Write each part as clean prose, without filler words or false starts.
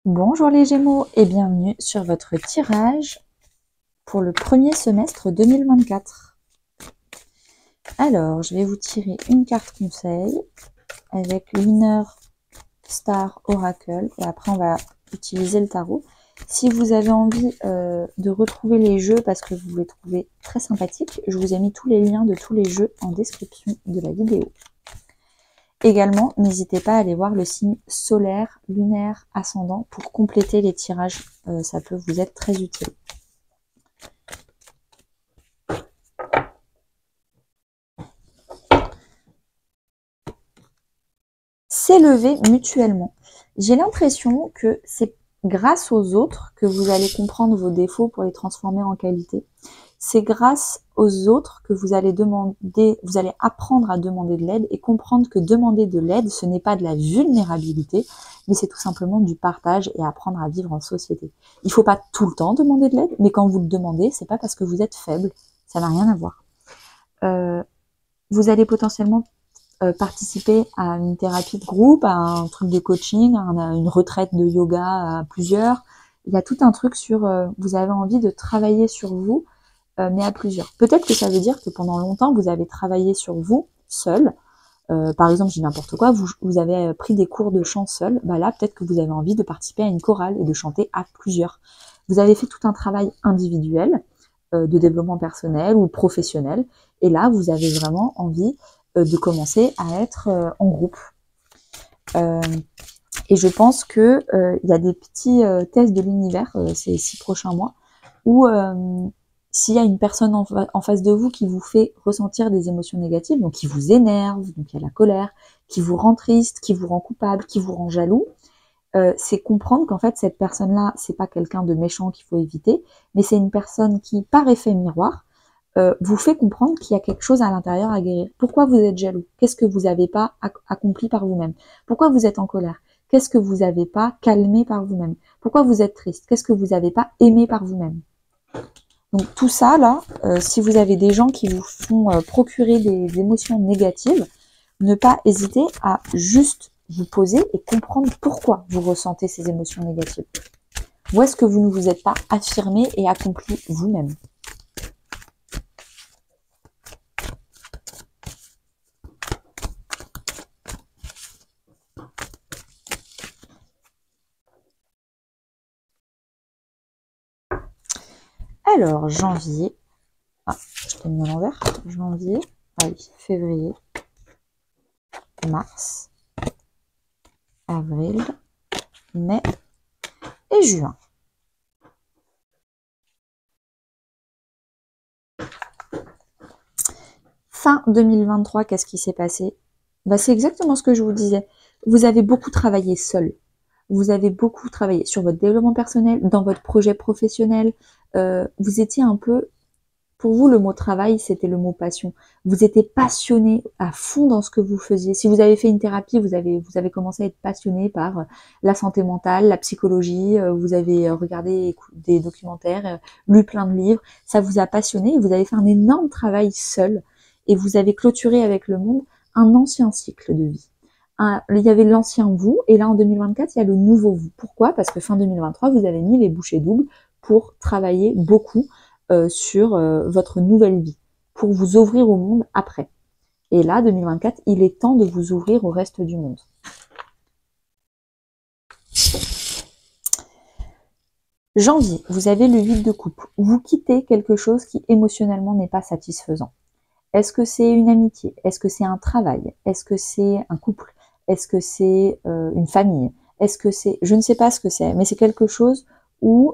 Bonjour les Gémeaux et bienvenue sur votre tirage pour le premier semestre 2024. Alors, je vais vous tirer une carte conseil avec Winner Star Oracle et après on va utiliser le tarot. Si vous avez envie de retrouver les jeux parce que vous les trouvez très sympathiques, je vous ai mis tous les liens de tous les jeux en description de la vidéo. Également, n'hésitez pas à aller voir le signe solaire, lunaire, ascendant pour compléter les tirages. Ça peut vous être très utile. S'élever mutuellement. J'ai l'impression que c'est grâce aux autres que vous allez comprendre vos défauts pour les transformer en qualité. C'est grâce aux autres que vous allez apprendre à demander de l'aide et comprendre que demander de l'aide, ce n'est pas de la vulnérabilité, mais c'est tout simplement du partage et apprendre à vivre en société. Il ne faut pas tout le temps demander de l'aide, mais quand vous le demandez, c'est pas parce que vous êtes faible, ça n'a rien à voir. Vous allez potentiellement participer à une thérapie de groupe, à un truc de coaching, à une retraite de yoga à plusieurs. Il y a tout un truc sur vous avez envie de travailler sur vous, mais à plusieurs. Peut-être que ça veut dire que pendant longtemps, vous avez travaillé sur vous seul. Par exemple, je dis n'importe quoi, vous avez pris des cours de chant seul. Bah là, peut-être que vous avez envie de participer à une chorale et de chanter à plusieurs. Vous avez fait tout un travail individuel, de développement personnel ou professionnel. Et là, vous avez vraiment envie de commencer à être en groupe. Et je pense que il y a des petits tests de l'univers ces 6 prochains mois où s'il y a une personne en face de vous qui vous fait ressentir des émotions négatives, donc qui vous énerve, donc il y a la colère, qui vous rend triste, qui vous rend coupable, qui vous rend jaloux, c'est comprendre qu'en fait cette personne-là, c'est pas quelqu'un de méchant qu'il faut éviter, mais c'est une personne qui, par effet miroir, vous fait comprendre qu'il y a quelque chose à l'intérieur à guérir. Pourquoi vous êtes jaloux? Qu'est-ce que vous n'avez pas accompli par vous-même? Pourquoi vous êtes en colère? Qu'est-ce que vous n'avez pas calmé par vous-même? Pourquoi vous êtes triste? Qu'est-ce que vous n'avez pas aimé par vous-même? Donc tout ça, là, si vous avez des gens qui vous font procurer des émotions négatives, ne pas hésiter à juste vous poser et comprendre pourquoi vous ressentez ces émotions négatives. Où est-ce que vous ne vous êtes pas affirmé et accompli vous-même? Alors, janvier. Ah, je t'ai mis à l'envers. Janvier. Ah oui, février. Mars. Avril. Mai. Et juin. Fin 2023, qu'est-ce qui s'est passé? Bah, c'est exactement ce que je vous disais. Vous avez beaucoup travaillé seul. Vous avez beaucoup travaillé sur votre développement personnel, dans votre projet professionnel. Vous étiez un peu... Pour vous, le mot travail, c'était le mot passion. Vous étiez passionné à fond dans ce que vous faisiez. Si vous avez fait une thérapie, vous avez commencé à être passionné par la santé mentale, la psychologie, vous avez regardé des documentaires, lu plein de livres. Ça vous a passionné et vous avez fait un énorme travail seul. Et vous avez clôturé avec le monde un ancien cycle de vie. Il y avait l'ancien vous, et là en 2024, il y a le nouveau vous. Pourquoi? Parce que fin 2023, vous avez mis les bouchées doubles pour travailler beaucoup sur votre nouvelle vie, pour vous ouvrir au monde après. Et là, 2024, il est temps de vous ouvrir au reste du monde. Janvier, vous avez le 8 de coupe. Vous quittez quelque chose qui émotionnellement n'est pas satisfaisant. Est-ce que c'est une amitié? Est-ce que c'est un travail? Est-ce que c'est un couple? Est-ce que c'est une famille? Est-ce que c'est... Je ne sais pas ce que c'est, mais c'est quelque chose où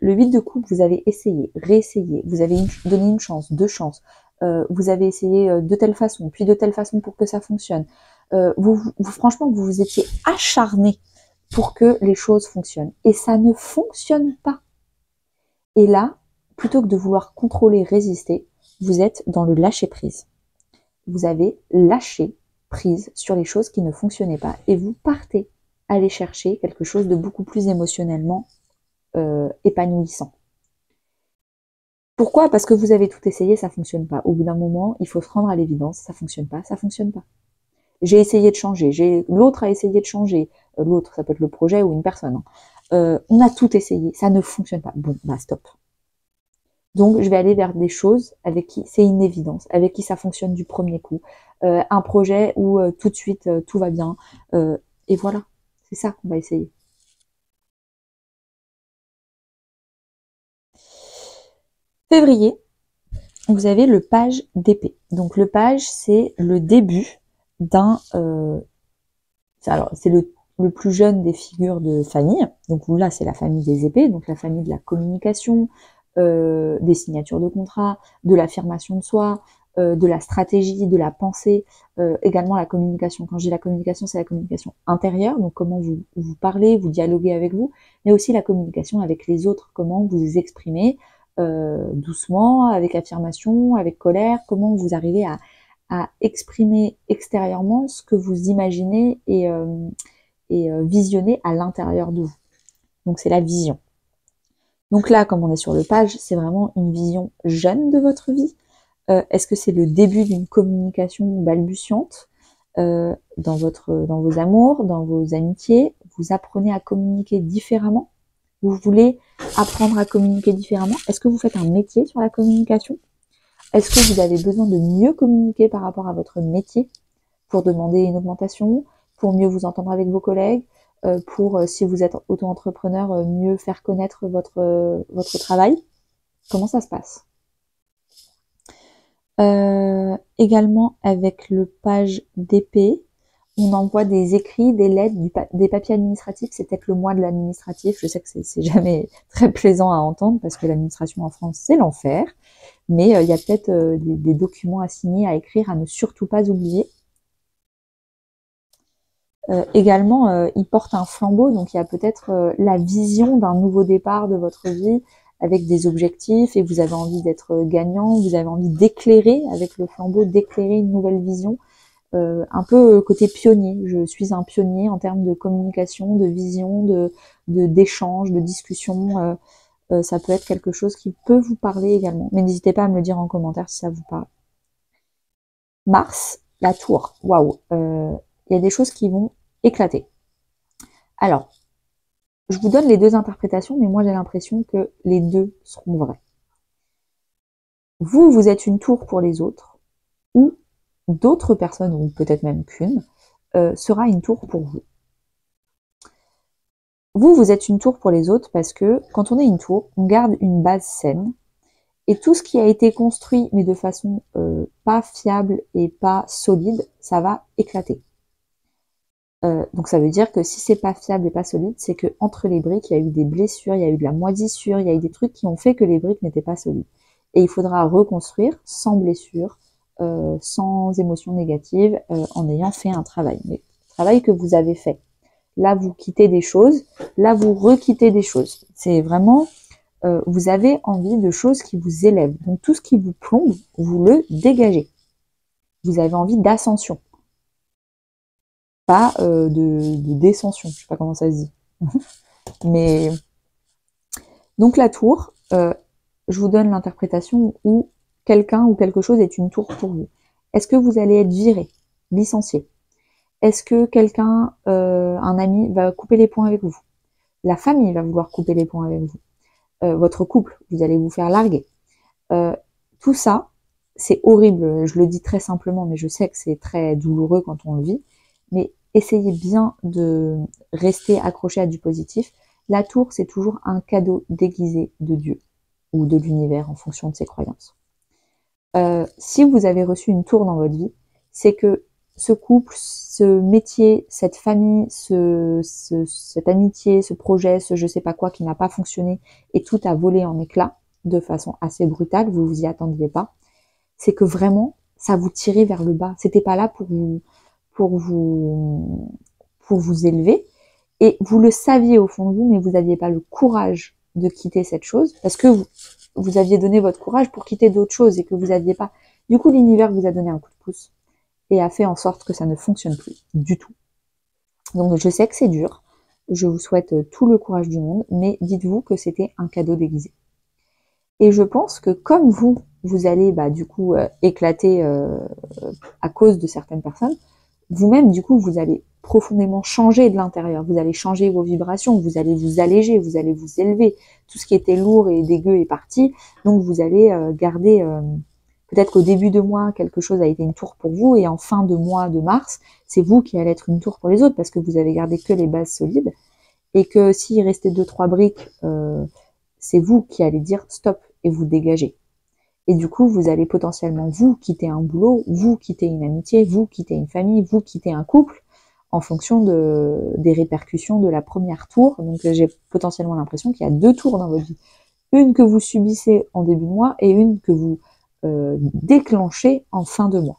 le 8 de coupe, vous avez essayé, réessayé, vous avez donné une chance, deux chances, vous avez essayé de telle façon, puis de telle façon pour que ça fonctionne. Franchement, vous vous étiez acharné pour que les choses fonctionnent. Et ça ne fonctionne pas. Et là, plutôt que de vouloir contrôler, résister, vous êtes dans le lâcher-prise. Vous avez lâché prise sur les choses qui ne fonctionnaient pas et vous partez aller chercher quelque chose de beaucoup plus émotionnellement épanouissant. Pourquoi? Parce que vous avez tout essayé, ça fonctionne pas. Au bout d'un moment, il faut se rendre à l'évidence, ça fonctionne pas, ça fonctionne pas. J'ai essayé de changer, l'autre a essayé de changer, l'autre, ça peut être le projet ou une personne. Hein. On a tout essayé, ça ne fonctionne pas. Bon, bah stop. Donc, je vais aller vers des choses avec qui c'est une évidence, avec qui ça fonctionne du premier coup. Un projet où tout de suite tout va bien. Et voilà, c'est ça qu'on va essayer. Février, vous avez le page d'épée. Donc le page, c'est le début d'un... alors, c'est le plus jeune des figures de famille. Donc là, c'est la famille des épées, donc la famille de la communication, des signatures de contrats, de l'affirmation de soi, de la stratégie, de la pensée, également la communication. Quand je dis la communication, c'est la communication intérieure, donc comment vous parlez, vous dialoguez avec vous, mais aussi la communication avec les autres, comment vous vous exprimez doucement, avec affirmation, avec colère, comment vous arrivez à exprimer extérieurement ce que vous imaginez et visionner à l'intérieur de vous. Donc c'est la vision. Donc là, comme on est sur le page, c'est vraiment une vision jeune de votre vie. Est-ce que c'est le début d'une communication balbutiante dans vos amours, dans vos amitiés? Vous apprenez à communiquer différemment? Vous voulez apprendre à communiquer différemment? Est-ce que vous faites un métier sur la communication? Est-ce que vous avez besoin de mieux communiquer par rapport à votre métier pour demander une augmentation, pour mieux vous entendre avec vos collègues, pour, si vous êtes auto-entrepreneur, mieux faire connaître votre travail? Comment ça se passe? Également avec le page d'épée, on envoie des écrits, des lettres, des papiers administratifs. C'est peut-être le mois de l'administratif. Je sais que c'est jamais très plaisant à entendre parce que l'administration en France, c'est l'enfer. Mais il y a peut-être des documents à signer, à écrire, à ne surtout pas oublier. Également, il porte un flambeau, donc il y a peut-être la vision d'un nouveau départ de votre vie avec des objectifs et vous avez envie d'être gagnant, vous avez envie d'éclairer avec le flambeau, d'éclairer une nouvelle vision. Un peu côté pionnier. Je suis un pionnier en termes de communication, de vision, d'échange, de discussion. Ça peut être quelque chose qui peut vous parler également. Mais n'hésitez pas à me le dire en commentaire si ça vous parle. Mars, la tour. Waouh. Il y a des choses qui vont éclater. Alors, je vous donne les deux interprétations, mais moi j'ai l'impression que les deux seront vraies. Vous êtes une tour pour les autres, ou d'autres personnes, ou peut-être même qu'une, sera une tour pour vous. Vous êtes une tour pour les autres parce que quand on est une tour, on garde une base saine, et tout ce qui a été construit, mais de façon pas fiable et pas solide, ça va éclater. Donc ça veut dire que si c'est pas fiable et pas solide, c'est que entre les briques, il y a eu des blessures, il y a eu de la moisissure, il y a eu des trucs qui ont fait que les briques n'étaient pas solides. Et il faudra reconstruire sans blessure, sans émotions négatives, en ayant fait un travail. Mais travail que vous avez fait. Là, vous quittez des choses, là, vous requittez des choses. C'est vraiment, vous avez envie de choses qui vous élèvent. Donc tout ce qui vous plombe, vous le dégagez. Vous avez envie d'ascension. Pas de descension, je sais pas comment ça se dit. Mais donc la tour, je vous donne l'interprétation où quelqu'un ou quelque chose est une tour pour vous. Est-ce que vous allez être viré, licencié? Est-ce que quelqu'un, un ami, va couper les ponts avec vous? La famille va vouloir couper les ponts avec vous. Votre couple, vous allez vous faire larguer. Tout ça, c'est horrible. Je le dis très simplement, mais je sais que c'est très douloureux quand on le vit. Mais essayez bien de rester accroché à du positif. La tour, c'est toujours un cadeau déguisé de Dieu ou de l'univers en fonction de ses croyances. Si vous avez reçu une tour dans votre vie, c'est que ce couple, ce métier, cette famille, cette amitié, ce projet, ce je sais pas quoi qui n'a pas fonctionné et tout a volé en éclats de façon assez brutale, vous vous y attendiez pas, c'est que vraiment ça vous tirait vers le bas. C'était pas là pour vous élever et vous le saviez au fond de vous, mais vous n'aviez pas le courage de quitter cette chose parce que vous aviez donné votre courage pour quitter d'autres choses et que vous n'aviez pas. Du coup, l'univers vous a donné un coup de pouce et a fait en sorte que ça ne fonctionne plus du tout. Donc, je sais que c'est dur. Je vous souhaite tout le courage du monde, mais dites-vous que c'était un cadeau déguisé. Et je pense que comme vous allez du coup éclater à cause de certaines personnes, vous-même, du coup, vous allez profondément changer de l'intérieur. Vous allez changer vos vibrations, vous allez vous alléger, vous allez vous élever. Tout ce qui était lourd et dégueu est parti. Donc vous allez garder, peut-être qu'au début de mois, quelque chose a été une tour pour vous, et en fin de mois de mars, c'est vous qui allez être une tour pour les autres, parce que vous avez gardé que les bases solides, et que s'il restait 2-3 briques, c'est vous qui allez dire stop et vous dégagez. Et du coup, vous allez potentiellement vous quitter un boulot, vous quitter une amitié, vous quitter une famille, vous quitter un couple, en fonction des répercussions de la première tour. Donc j'ai potentiellement l'impression qu'il y a 2 tours dans votre vie. Une que vous subissez en début de mois et une que vous déclenchez en fin de mois.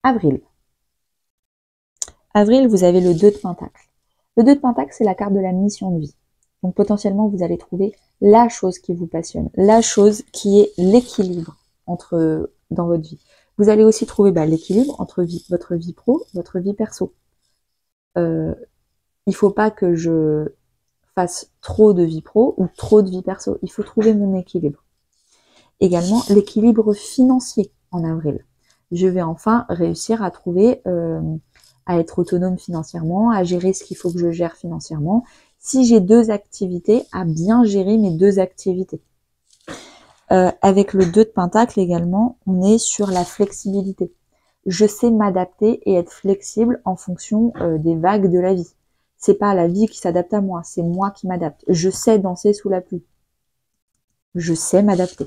Avril. Avril, vous avez le 2 de Pentacle. Le 2 de Pentacle, c'est la carte de la mission de vie. Donc potentiellement, vous allez trouver la chose qui vous passionne, la chose qui est l'équilibre dans votre vie. Vous allez aussi trouver l'équilibre entre votre vie pro, votre vie perso. Il faut pas que je fasse trop de vie pro ou trop de vie perso. Il faut trouver mon équilibre. Également, l'équilibre financier en avril. Je vais enfin réussir à trouver, à être autonome financièrement, à gérer ce qu'il faut que je gère financièrement. Si j'ai 2 activités, à bien gérer mes 2 activités. Avec le 2 de Pentacle également, on est sur la flexibilité. Je sais m'adapter et être flexible en fonction des vagues de la vie. C'est pas la vie qui s'adapte à moi, c'est moi qui m'adapte. Je sais danser sous la pluie. Je sais m'adapter.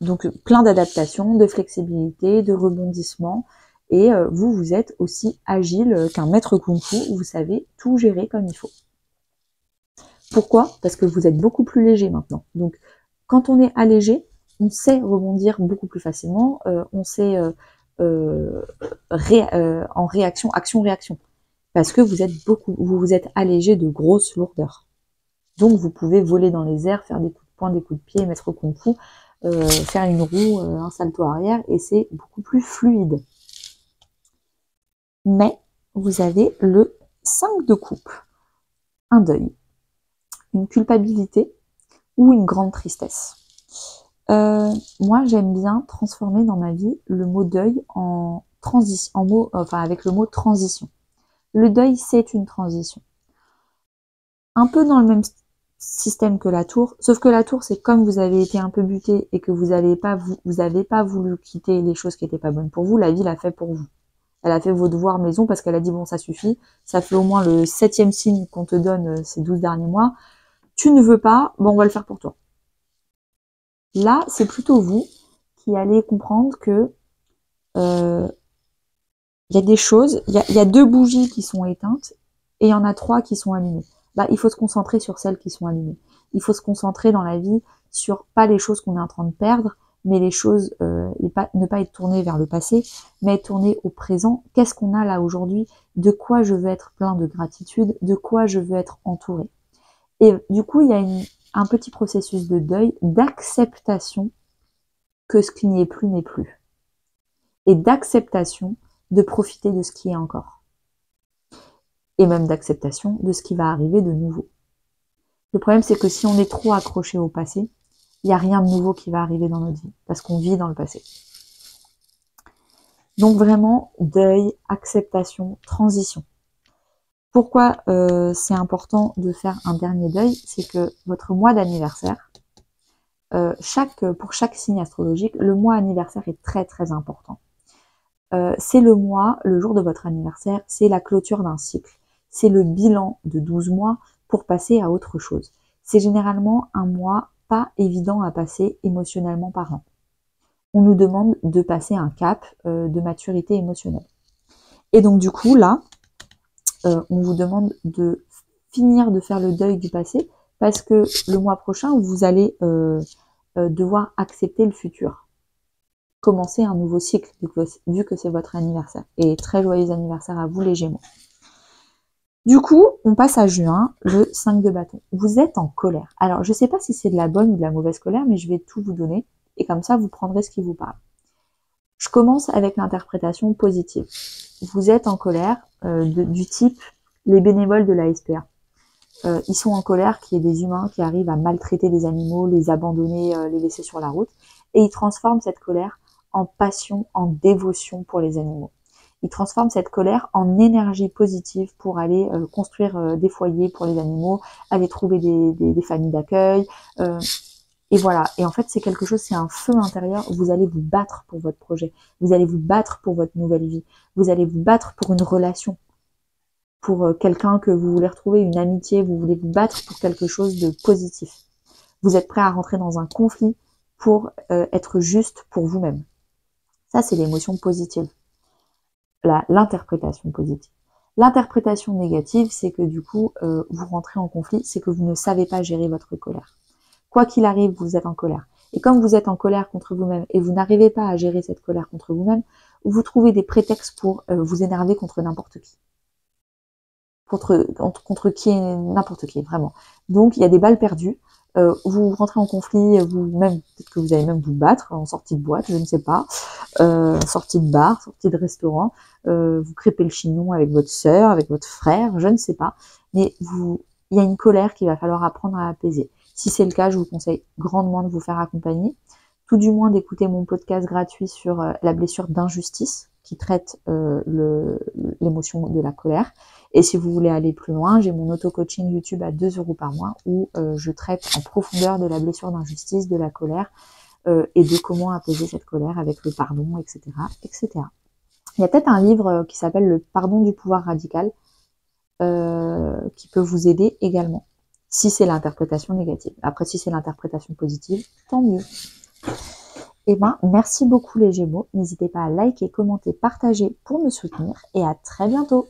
Donc plein d'adaptations, de flexibilité, de rebondissement. Et vous êtes aussi agile qu'un maître kung-fu. Vous savez tout gérer comme il faut. Pourquoi? Parce que vous êtes beaucoup plus léger maintenant. Donc quand on est allégé, on sait rebondir beaucoup plus facilement. On sait en réaction, action-réaction. Parce que vous vous êtes allégé de grosses lourdeurs. Donc vous pouvez voler dans les airs, faire des coups de poing, des coups de pied, mettre au kung-fu, faire une roue, un salto arrière, et c'est beaucoup plus fluide. Mais vous avez le 5 de coupe, un deuil, une culpabilité ou une grande tristesse. Moi, j'aime bien transformer dans ma vie le mot deuil en transition, avec le mot transition. Le deuil, c'est une transition. Un peu dans le même système que la tour, sauf que la tour, c'est comme vous avez été un peu buté et que vous n'avez pas voulu quitter les choses qui n'étaient pas bonnes pour vous, la vie l'a fait pour vous. Elle a fait vos devoirs maison parce qu'elle a dit bon, ça suffit, ça fait au moins le 7e signe qu'on te donne ces 12 derniers mois. Tu ne veux pas, bon, on va le faire pour toi. Là, c'est plutôt vous qui allez comprendre que y a des choses, il y a 2 bougies qui sont éteintes et il y en a 3 qui sont allumées. Il faut se concentrer sur celles qui sont allumées. Il faut se concentrer dans la vie sur pas les choses qu'on est en train de perdre, mais les choses, ne pas être tourné vers le passé, mais être tourné au présent. Qu'est-ce qu'on a là aujourd'hui? De quoi je veux être plein de gratitude? De quoi je veux être entouré? Et du coup, il y a un petit processus de deuil, d'acceptation que ce qui n'y est plus n'est plus. Et d'acceptation de profiter de ce qui est encore. Et même d'acceptation de ce qui va arriver de nouveau. Le problème, c'est que si on est trop accroché au passé, il n'y a rien de nouveau qui va arriver dans notre vie, parce qu'on vit dans le passé. Donc vraiment, deuil, acceptation, transition. Pourquoi c'est important de faire un dernier deuil? C'est que votre mois d'anniversaire, pour chaque signe astrologique, le mois anniversaire est très très important. C'est le jour de votre anniversaire, c'est la clôture d'un cycle. C'est le bilan de 12 mois pour passer à autre chose. C'est généralement un mois pas évident à passer émotionnellement parlant. On nous demande de passer un cap de maturité émotionnelle. Et donc du coup, là, on vous demande de finir de faire le deuil du passé parce que le mois prochain, vous allez devoir accepter le futur. Commencer un nouveau cycle, vu que c'est votre anniversaire. Et très joyeux anniversaire à vous les Gémeaux. Du coup, on passe à juin, le 5 de bâton. Vous êtes en colère. Alors, je ne sais pas si c'est de la bonne ou de la mauvaise colère, mais je vais tout vous donner. Et comme ça, vous prendrez ce qui vous parle. Je commence avec l'interprétation positive. Vous êtes en colère du type les bénévoles de la SPA. Ils sont en colère qu'il y ait des humains qui arrivent à maltraiter des animaux, les abandonner, les laisser sur la route. Et ils transforment cette colère en passion, en dévotion pour les animaux. il transforme cette colère en énergie positive pour aller construire des foyers pour les animaux, aller trouver des familles d'accueil. Et voilà. Et en fait, c'est quelque chose, c'est un feu intérieur. Vous allez vous battre pour votre projet. Vous allez vous battre pour votre nouvelle vie. Vous allez vous battre pour une relation, pour quelqu'un que vous voulez retrouver, une amitié. Vous voulez vous battre pour quelque chose de positif. Vous êtes prêt à rentrer dans un conflit pour être juste pour vous-même. Ça, c'est l'émotion positive. L'interprétation positive. L'interprétation négative, c'est que du coup, vous rentrez en conflit, c'est que vous ne savez pas gérer votre colère. Quoi qu'il arrive, vous êtes en colère. Et comme vous êtes en colère contre vous-même et vous n'arrivez pas à gérer cette colère contre vous-même, vous trouvez des prétextes pour vous énerver contre n'importe qui. Contre qui est n'importe qui, vraiment. Donc, il y a des balles perdues. Vous rentrez en conflit, vous-même, peut-être que vous allez même vous battre en sortie de boîte, je ne sais pas, sortie de bar, sortie de restaurant, vous crêpez le chignon avec votre sœur, avec votre frère, je ne sais pas, mais il y a une colère qu'il va falloir apprendre à apaiser. Si c'est le cas, je vous conseille grandement de vous faire accompagner, tout du moins d'écouter mon podcast gratuit sur la blessure d'injustice, qui traite l'émotion de la colère. Et si vous voulez aller plus loin, j'ai mon auto-coaching YouTube à 2 € par mois où je traite en profondeur de la blessure d'injustice, de la colère et de comment apaiser cette colère avec le pardon, etc., etc. Il y a peut-être un livre qui s'appelle Le pardon du pouvoir radical qui peut vous aider également, si c'est l'interprétation négative. Après, si c'est l'interprétation positive, tant mieux. Eh ben, merci beaucoup les Gémeaux. N'hésitez pas à liker, commenter, partager pour me soutenir et à très bientôt.